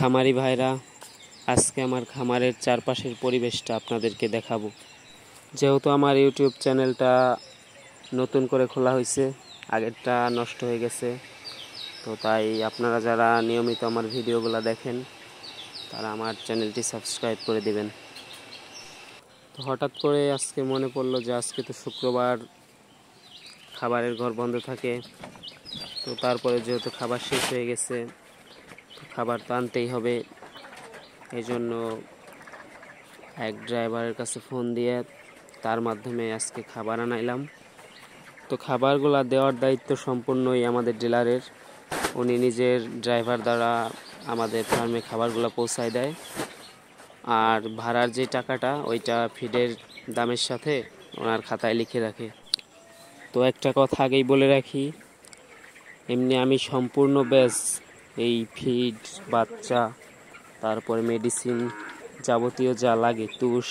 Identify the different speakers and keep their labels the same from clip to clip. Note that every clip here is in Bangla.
Speaker 1: খামারি ভাইরা, আজকে আমার খামারের চারপাশের পরিবেশটা আপনাদেরকে দেখাবো। যেহেতু আমার ইউটিউব চ্যানেলটা নতুন করে খোলা হয়েছে, আগেরটা নষ্ট হয়ে গেছে, তো তাই আপনারা যারা নিয়মিত আমার ভিডিওগুলো দেখেন তারা আমার চ্যানেলটি সাবস্ক্রাইব করে দিবেন। তো হঠাৎ করে আজকে মনে পড়লো যে আজকে তো শুক্রবার, খাবারের ঘর বন্ধ থাকে, তো তারপরে যেহেতু খাবার শেষ হয়ে গেছে, খাবার তো আনতেই হবে। এই জন্য এক ড্রাইভারের কাছে ফোন দিয়ে তার মাধ্যমে আজকে খাবার আনাইলাম। তো খাবারগুলো দেওয়ার দায়িত্ব সম্পূর্ণই আমাদের ডিলারের। উনি নিজের ড্রাইভার দ্বারা আমাদের ফার্মে খাবারগুলো পৌঁছায় দেয়, আর ভাড়ার যে টাকাটা ওইটা ফিডের দামের সাথে ওনার খাতায় লিখে রাখে। তো একটা কথা আগেই বলে রাখি, এমনি আমি সম্পূর্ণ ব্যাচ এই ফিড, বাচ্চা, তারপরে মেডিসিন, যাবতীয় যা লাগে তুষ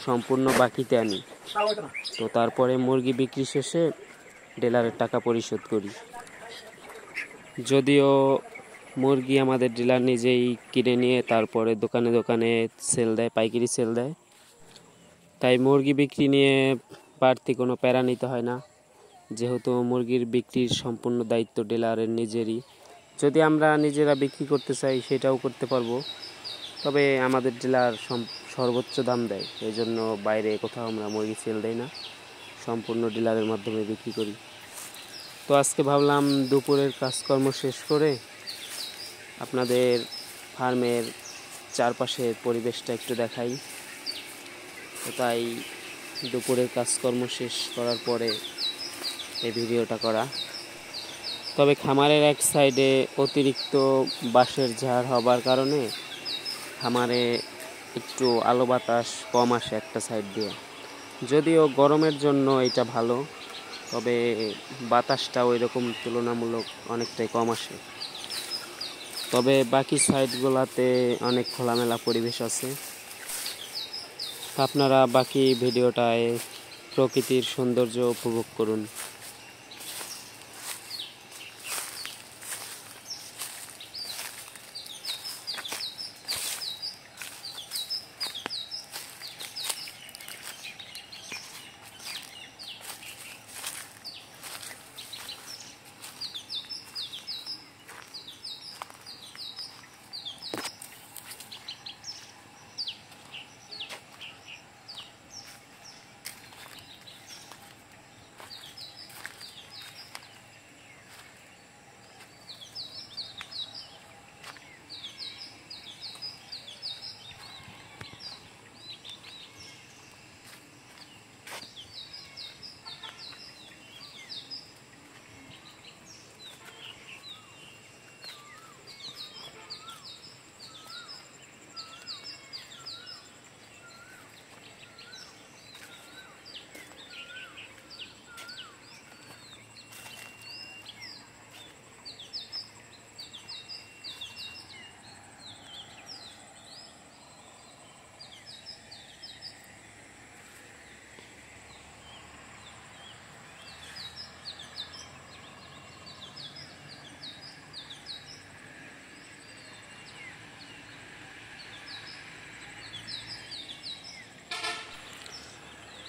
Speaker 1: সম্পূর্ণ বাকিতে আনি। তো তারপরে মুরগি বিক্রি শেষে ডিলারের টাকা পরিশোধ করি। যদিও মুরগি আমাদের ডিলার নিজেই কিনে নিয়ে তারপরে দোকানে দোকানে সেল দেয়, পাইকারি সেল দেয়, তাই মুরগি বিক্রি নিয়ে বাড়তি কোনো প্যারা নিতে হয় না, যেহেতু মুরগির বিক্রির সম্পূর্ণ দায়িত্ব ডিলারের নিজেরই। যদি আমরা নিজেরা বিক্রি করতে চাই সেটাও করতে পারবো, তবে আমাদের ডিলার সর্বোচ্চ দাম দেয়, এই জন্য বাইরে কোথাও আমরা মুরগি সেল দেই না, সম্পূর্ণ ডিলারের মাধ্যমে বিক্রি করি। তো আজকে ভাবলাম দুপুরের কাজকর্ম শেষ করে আপনাদের ফার্মের চারপাশের পরিবেশটা একটু দেখাই। তো তাই দুপুরের কাজকর্ম শেষ করার পরে এই ভিডিওটা করা। তবে খামারের এক সাইডে অতিরিক্ত বাঁশের ঝাড় হবার কারণে খামারে একটু আলো বাতাস কম আসে একটা সাইড দিয়ে। যদিও গরমের জন্য এটা ভালো, তবে বাতাসটা ওই রকম তুলনামূলক অনেকটাই কম আসে। তবে বাকি সাইডগুলোতে অনেক খোলামেলা পরিবেশ আছে। আপনারা বাকি ভিডিওটায় প্রকৃতির সৌন্দর্য উপভোগ করুন।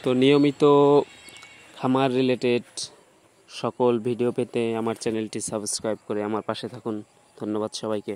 Speaker 1: তো নিয়মিত খামার রিলেটেড সকল ভিডিও পেতে আমার চ্যানেলটি সাবস্ক্রাইব করে আমার পাশে থাকুন। ধন্যবাদ সবাইকে।